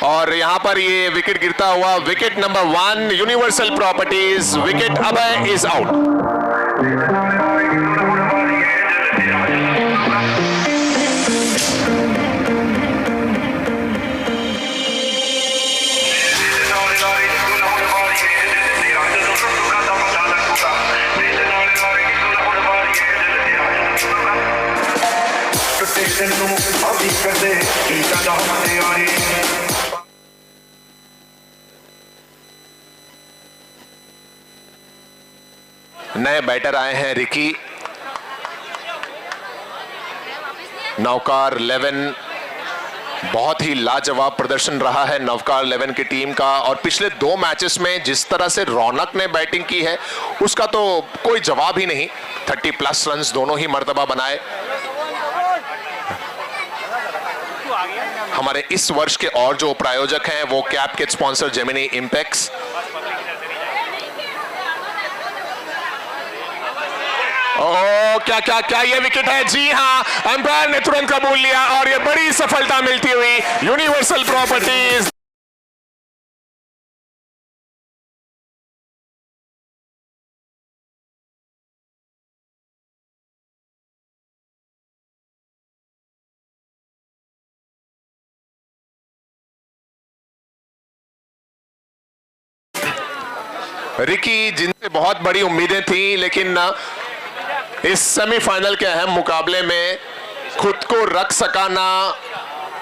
और यहां पर ये विकेट गिरता हुआ, wicket number 1 universal properties, wicket Abhay is out. नए बैटर आए हैं रिकी, नवकार 11, बहुत ही लाजवाब प्रदर्शन रहा है नवकार 11 की टीम का। और पिछले 2 मैचेस में जिस तरह से रौनक ने बैटिंग की है उसका तो कोई जवाब ही नहीं। 30+ रन्स दोनों ही मर्तबा बनाए। हमारे इस वर्ष के और जो प्रायोजक हैं वो cap kit sponsor Gemini Impex. ओह क्या क्या क्या ये विकेट है, जी हाँ, अंपायर ने तुरंत कबूल लिया और ये बड़ी सफलता मिलती हुई यूनिवर्सल प्रॉपर्टीज। रिकी जिनसे बहुत बड़ी उम्मीदें थी, लेकिन इस सेमीफाइनल के अहम मुकाबले में खुद को रख सका ना,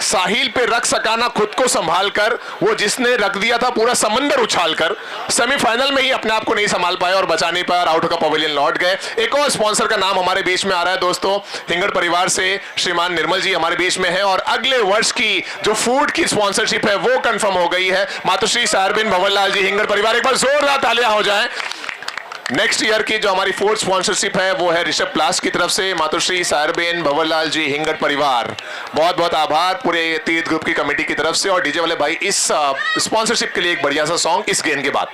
साहिल पे रख सका ना, खुद को संभाल कर, वो जिसने रख दिया था पूरा समंदर उछाल कर, सेमीफाइनल में ही अपने आप को नहीं संभाल पाए और बचा नहीं पाए और आउट होकर पवेलियन लौट गए। एक और स्पॉन्सर का नाम हमारे बीच में आ रहा है दोस्तों, हिंगड़ परिवार से श्रीमान निर्मल जी हमारे बीच में है और अगले वर्ष की जो फूड की स्पॉन्सरशिप है वो कंफर्म हो गई है। मातुश्री सारबिन भंवरलाल जी, हिंगड़ परिवार, एक बार जोरदार तालियां हो जाएं। नेक्स्ट ईयर की जो हमारी फोर्थ स्पॉन्सरशिप है वो है ऋषभ प्लास की तरफ से। मातुश्री सारबेन भंवरलाल जी, हिंगड़ परिवार, बहुत बहुत आभार पूरे तीर्थ ग्रुप की कमेटी की तरफ से। और डीजे वाले भाई इस स्पॉन्सरशिप के लिए एक बढ़िया सा सॉन्ग इस गेंद के बाद।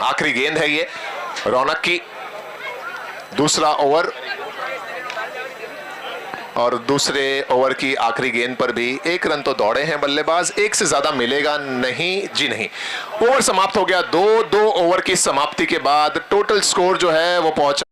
आखिरी गेंद है ये रौनक की, दूसरा ओवर, और दूसरे ओवर की आखिरी गेंद पर भी 1 रन तो दौड़े हैं बल्लेबाज, 1 से ज्यादा मिलेगा नहीं जी नहीं। ओवर समाप्त हो गया। 2 ओवर की समाप्ति के बाद टोटल स्कोर जो है वो पहुंचा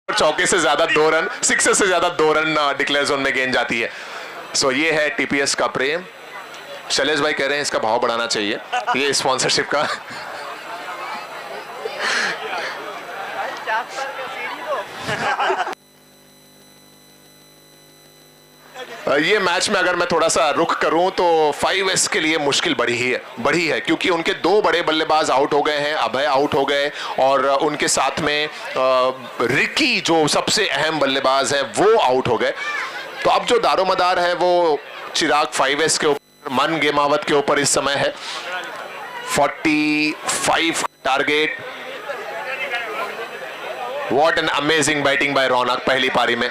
चौके से ज्यादा 2 रन, 6 से ज्यादा 2 रन डिक्लेयर जोन में गेंद जाती है। सो ये है टीपीएस का प्रेम। शैलेश भाई कह रहे हैं इसका भाव बढ़ाना चाहिए, ये स्पॉन्सरशिप का। ये मैच में अगर मैं थोड़ा सा रुख करूं तो 5S के लिए मुश्किल बढ़ी है क्योंकि उनके 2 बड़े बल्लेबाज आउट हो गए हैं, अभय आउट हो गए और उनके साथ में रिकी जो सबसे अहम बल्लेबाज है वो आउट हो गए। तो अब जो दारोमदार है वो चिराग 5S के ऊपर, मन गेमावत के ऊपर इस समय है। 45 target. What an amazing batting by Raunak पहली पारी में।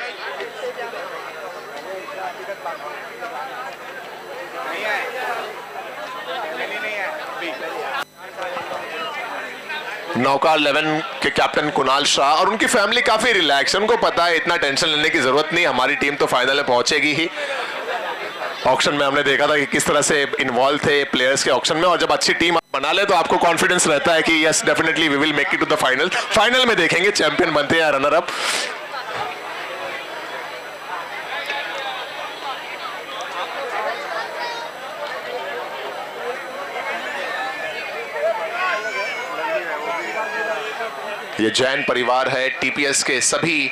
नौका 11 के कैप्टन कुणाल शाह और उनकी फैमिली काफी रिलैक्स है, उनको पता है इतना टेंशन लेने की जरूरत नहीं, हमारी टीम तो फाइनल में पहुंचेगी ही। ऑक्शन में हमने देखा था कि किस तरह से इन्वॉल्व थे प्लेयर्स के ऑक्शन में, और जब अच्छी टीम बना ले तो आपको कॉन्फिडेंस रहता है कि yes definitely we will make it to the final. Final में देखेंगे चैंपियन बनते हैं या रनर अप। ये जैन परिवार है, टीपीएस के सभी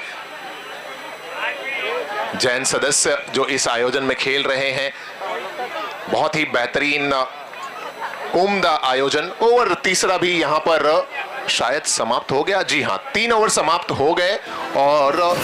जैन सदस्य जो इस आयोजन में खेल रहे हैं। बहुत ही बेहतरीन उम्दा आयोजन। ओवर तीसरा भी यहां पर शायद समाप्त हो गया। जी हां, 3 ओवर समाप्त हो गए और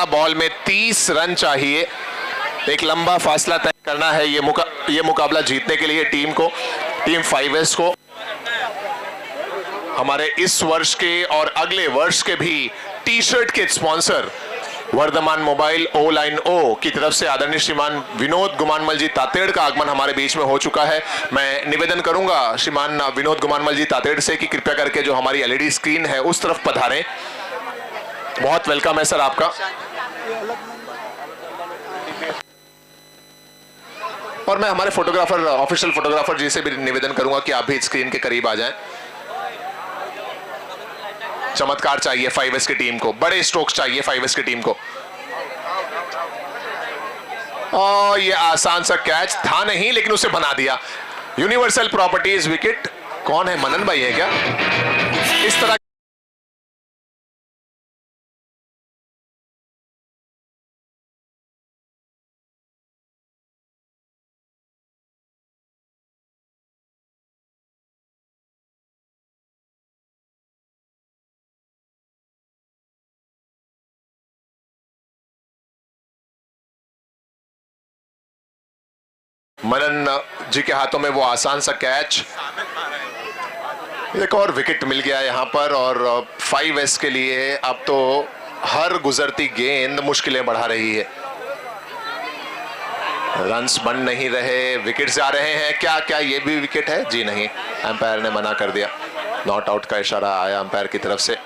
बॉल में 30 रन चाहिए, एक लंबा फासला तय करना है ये मुकाबला जीतने के लिए टीम 5S को। हमारे इस वर्ष के और अगले वर्ष के भी टी शर्ट के स्पॉन्सर वर्धमान मोबाइल ओ लाइन ओ की तरफ से आदरणीय श्रीमान विनोद गुमानमल जी तातेड़ का आगमन हमारे बीच में हो चुका है। मैं निवेदन करूंगा श्रीमान विनोद गुमानमल जी तातेड़ से कि कृपया करके जो हमारी एलईडी स्क्रीन है उस तरफ पधारें। बहुत वेलकम है सर आपका। और मैं हमारे फोटोग्राफर, ऑफिशियल फोटोग्राफर जी से भी निवेदन करूंगा कि आप भी स्क्रीन के करीब आ जाएं। चमत्कार चाहिए 5S की टीम को, बड़े स्ट्रोक्स चाहिए 5S की टीम को। और ये आसान सा कैच था नहीं, लेकिन उसे बना दिया। यूनिवर्सल प्रॉपर्टीज विकेट, कौन है, मनन भाई है क्या? इस तरह मनन जी के हाथों में वो आसान सा कैच, एक और विकेट मिल गया यहां पर। और 5S के लिए अब तो हर गुजरती गेंद मुश्किलें बढ़ा रही है। रन्स बन नहीं रहे, विकेट्स जा रहे हैं। क्या ये भी विकेट है? जी नहीं, अंपायर ने मना कर दिया। नॉट आउट का इशारा आया अंपायर की तरफ से।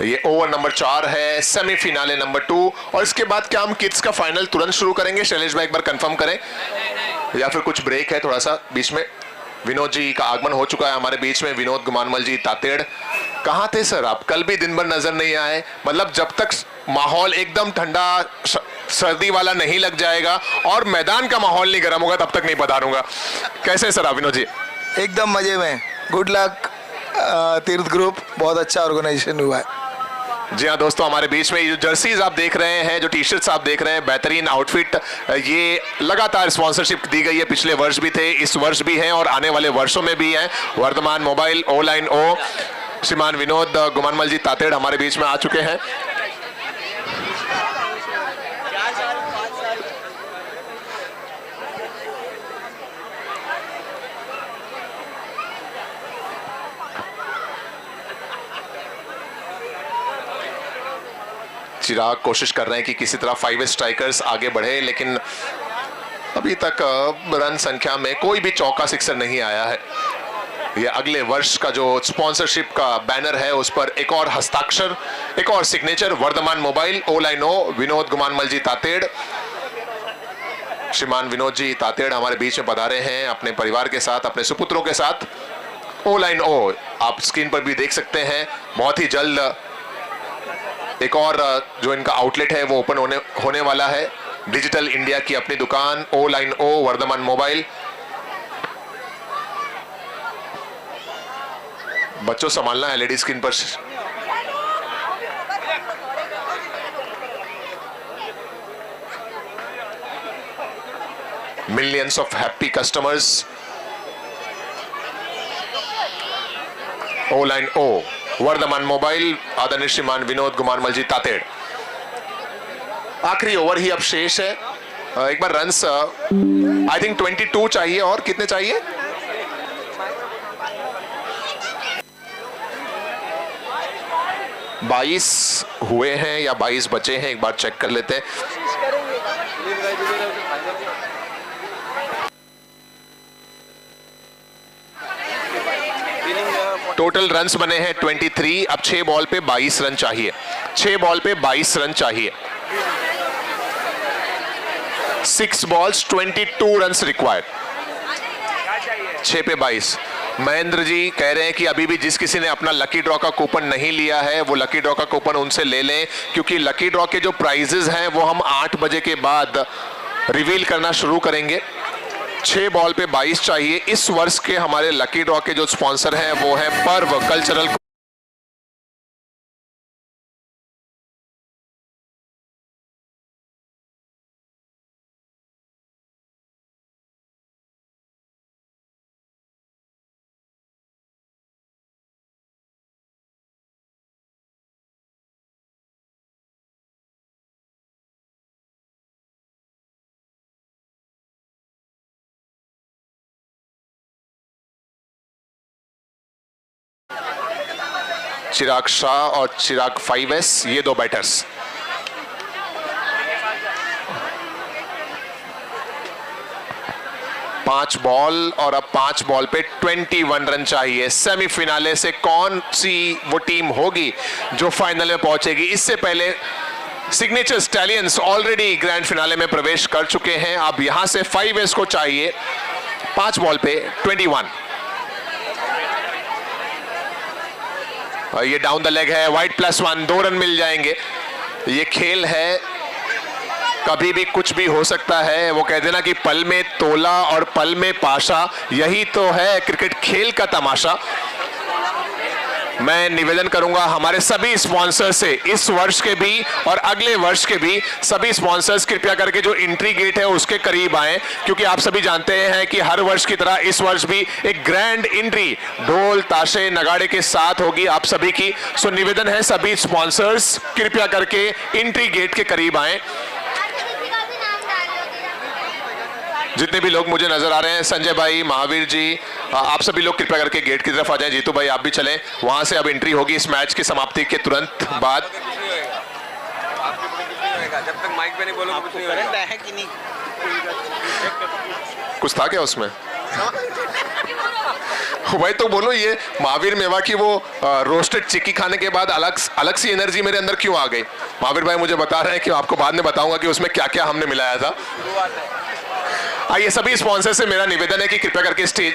ये ओवर नंबर 4 है, सेमीफिनाले नंबर 2। और इसके बाद क्या हम किड्स का फाइनल तुरंत शुरू करेंगे? शैलेश भाई एक बार कंफर्म करें, या फिर कुछ ब्रेक है थोड़ा सा बीच में? विनोद जी का आगमन हो चुका है हमारे बीच में, विनोद गुमानमल जी तातेड़। कहाँ थे सर आप? कल भी दिन भर नजर नहीं आए। मतलब जब तक माहौल एकदम ठंडा सर्दी वाला नहीं लग जाएगा और मैदान का माहौल नहीं गर्म होगा तब तक नहीं पधारूंगा। कैसे सर आप विनोद जी? एकदम मजे में। गुड लक तीर्थ ग्रुप, बहुत अच्छा ऑर्गेनाइजेशन हुआ है। जी हाँ दोस्तों, हमारे बीच में ये जो जर्सीज आप देख रहे हैं, जो टी शर्ट्स आप देख रहे हैं, बेहतरीन आउटफिट, ये लगातार स्पॉन्सरशिप दी गई है। पिछले वर्ष भी थे, इस वर्ष भी हैं और आने वाले वर्षों में भी हैं। वर्धमान मोबाइल ओ लाइन ओ, श्रीमान विनोद गुमानमल जी तातेड़ हमारे बीच में आ चुके हैं। चिराग कोशिश कर रहे हैं कि किसी तरह 5S स्ट्राइकर्स आगे बढ़े, लेकिन अभी तक रन संख्या में कोई भी चौका सिक्सर नहीं आया है। ये अगले वर्ष का जो स्पॉन्सरशिप का बैनर है उस पर एक और हस्ताक्षर, एक और सिग्नेचर, वर्धमान मोबाइल ओ लाइन ओ, विनोद गुमानमल जी तातेड़। श्रीमान विनोद जी तातेड़ हमारे बीच में पधारे हैं अपने परिवार के साथ, अपने सुपुत्रों के साथ। ओ लाइन ओ आप स्क्रीन पर भी देख सकते हैं। बहुत ही जल्द एक और जो इनका आउटलेट है वो ओपन होने वाला है। डिजिटल इंडिया की अपनी दुकान O line O Vardhaman mobile. बच्चों संभालना है एलईडी स्क्रीन पर। Millions of happy customers. O line O Vardhaman mobile आदरणीय श्रीमान विनोद गुमारमल जी तातेड़। आखिरी ओवर ही अब शेष है। एक बार रन्स आई थिंक 22 चाहिए। और कितने चाहिए? बाईस हुए हैं या 22 बचे हैं, एक बार चेक कर लेते हैं। टोटल रन्स बने हैं 23। अब 6 बॉल पे 22 रन चाहिए। 6 बॉल पे 22 रन चाहिए। 6 balls 22 रन्स रिक्वायर्ड। 6 पे 22। महेंद्र जी कह रहे हैं कि अभी भी जिस किसी ने अपना लकी ड्रॉ का कूपन नहीं लिया है वो लकी ड्रॉ का कूपन उनसे ले लें, क्योंकि लकी ड्रॉ के जो प्राइजेस हैं वो हम 8 बजे के बाद रिवील करना शुरू करेंगे। 6 बॉल पे 22 चाहिए। इस वर्ष के हमारे लकी ड्रॉ के जो स्पॉन्सर हैं वो है पर्व कल्चरल। चिराग शाह और चिराग 5S ये 2 बैटर्स। पांच बॉल और अब 5 बॉल पे 21 रन चाहिए। सेमीफिनाले से कौन सी वो टीम होगी जो फाइनल में पहुंचेगी? इससे पहले signature stallions already grand finale में प्रवेश कर चुके हैं। अब यहां से 5S को चाहिए 5 बॉल पे 21। ये डाउन द लेग है, वाइड +1, 2 रन मिल जाएंगे। ये खेल है, कभी भी कुछ भी हो सकता है। वो कहते हैं ना कि पल में तोला और पल में पाशा, यही तो है क्रिकेट खेल का तमाशा। मैं निवेदन करूंगा हमारे सभी स्पॉन्सर से, इस वर्ष के भी और अगले वर्ष के भी सभी स्पॉन्सर्स कृपया करके जो एंट्री गेट है उसके करीब आए, क्योंकि आप सभी जानते हैं कि हर वर्ष की तरह इस वर्ष भी एक ग्रैंड एंट्री ढोल ताशे नगाड़े के साथ होगी आप सभी की। सो निवेदन है सभी स्पॉन्सर्स कृपया करके एंट्री गेट के करीब आए। जितने भी लोग मुझे नजर आ रहे हैं, संजय भाई, महावीर जी, आप सभी लोग कृपया करके गेट की तरफ आ जाएं। जीतू भाई आप भी चलें, वहां से अब एंट्री होगी इस मैच की समाप्ति के तुरंत बाद। जब तक माइक पे नहीं बोलो कुछ नहीं होगा। है कि नहीं? कुछ था क्या उसमें? भाई तो बोलो, ये महावीर मेवा की वो रोस्टेड चिक्की खाने के बाद अलग सी एनर्जी मेरे अंदर क्यों आ गई? महावीर भाई मुझे बता रहे हैं कि आपको बाद में बताऊंगा कि उसमें क्या क्या हमने मिलाया था। आइए सभी स्पॉन्सर से मेरा निवेदन है कि कृपया करके स्टेज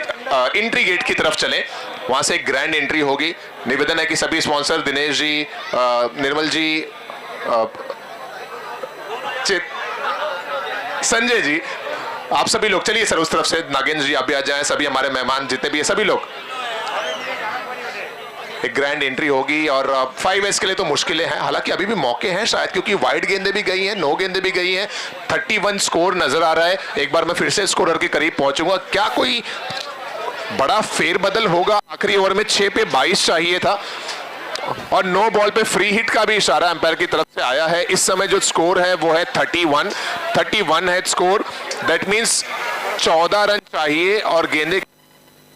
एंट्री गेट की तरफ चलें, वहां से एक ग्रैंड एंट्री होगी। निवेदन है कि सभी स्पॉन्सर दिनेश जी, निर्मल जी, संजय जी, आप सभी लोग चलिए सर उस तरफ से। नागेंद्र जी आप भी आ जाएं, सभी हमारे मेहमान जितने भी है सभी लोग। एक ग्रैंड एंट्री होगी और 5S के लिए तो मुश्किलें हैं, हालांकि अभी भी मौके हैं शायद, क्योंकि वाइड गेंदें भी गई हैं, 9 गेंदें भी गई हैं। 31 स्कोर नजर आ रहा है। एक बार मैं फिर से स्कोरर के करीब पहुंचूंगा। क्या कोई बड़ा फेरबदल होगा? आखिरी ओवर में 6 पे 22 चाहिए था और 9 बॉल पे फ्री हिट का भी इशारा अंपायर की तरफ से आया है। इस समय जो स्कोर है वो है 31 है स्कोर। दैट मींस 14 रन चाहिए और गेंदे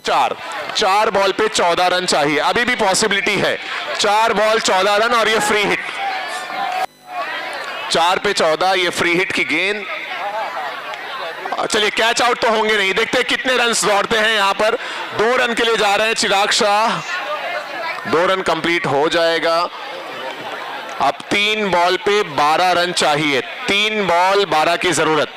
4 बॉल पे 14 रन चाहिए। अभी भी पॉसिबिलिटी है, 4 बॉल 14 रन और ये फ्री हिट। 4 पे 14 ये फ्री हिट की गेंद। चलिए कैच आउट तो होंगे नहीं, देखते हैं कितने रन दौड़ते हैं यहाँ पर। 2 रन के लिए जा रहे हैं चिराग शाह, 2 रन कंप्लीट हो जाएगा। अब 3 बॉल पे 12 रन चाहिए, 3 बॉल 12 की जरूरत।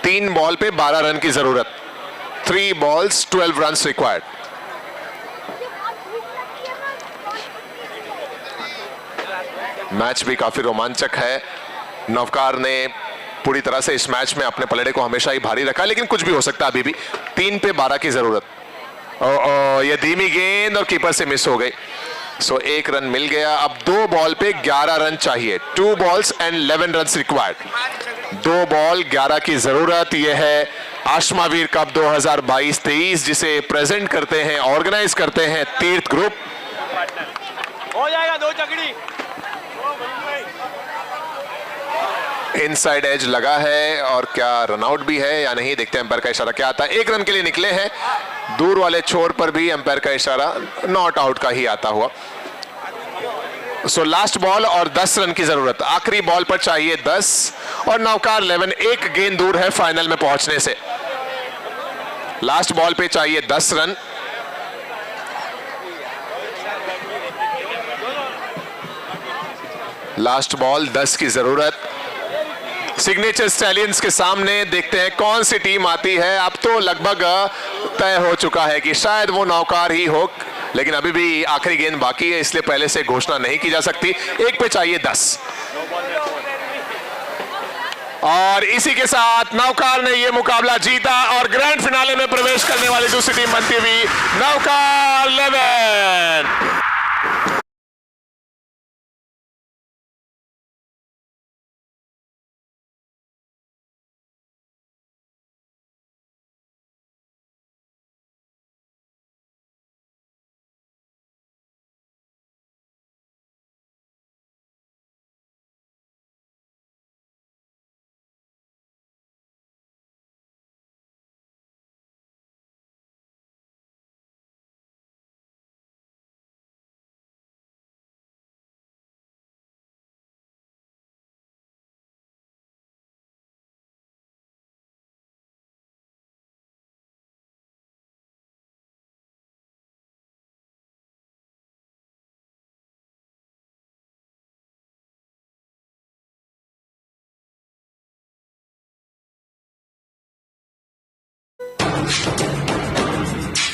3 बॉल पे 12 रन की जरूरत। 3 balls 12 runs required। मैच भी काफी रोमांचक है। नवकार ने पूरी तरह से इस मैच में अपने पलड़े को हमेशा ही भारी रखा, लेकिन कुछ भी हो सकता है अभी भी। 3 पे 12 की जरूरत। ये धीमी गेंद और कीपर से मिस हो गई। सो 1 रन मिल गया। अब 2 बॉल पे 11 रन चाहिए। 2 balls and 11 runs required। 2 ball 11 की जरूरत। यह है आशमावीर कप 2022-23 जिसे प्रेजेंट करते हैं, ऑर्गेनाइज करते हैं तीर्थ ग्रुप। हो जाएगा 2 चकड़ी। इनसाइड एज लगा है और क्या रनआउट भी है या नहीं, देखते हैं एम्पायर का इशारा क्या आता है। 1 रन के लिए निकले हैं। दूर वाले छोर पर भी एम्पायर का इशारा नॉट आउट का ही आता हुआ। सो लास्ट बॉल और 10 रन की जरूरत। आखिरी बॉल पर चाहिए 10 और नवकार 11 एक गेंद दूर है फाइनल में पहुंचने से। लास्ट बॉल पे चाहिए 10 रन। लास्ट बॉल 10 की जरूरत। सिग्नेचर स्टैलियंस के सामने देखते हैं कौन सी टीम आती है। अब तो लगभग तय हो चुका है कि शायद वो नौकार ही हो, लेकिन अभी भी आखिरी गेंद बाकी है, इसलिए पहले से घोषणा नहीं की जा सकती। 1 पे चाहिए 10 और इसी के साथ नवकार ने यह मुकाबला जीता और ग्रैंड फिनाले में प्रवेश करने वाली दूसरी टीम बनती हुई नवकार 11।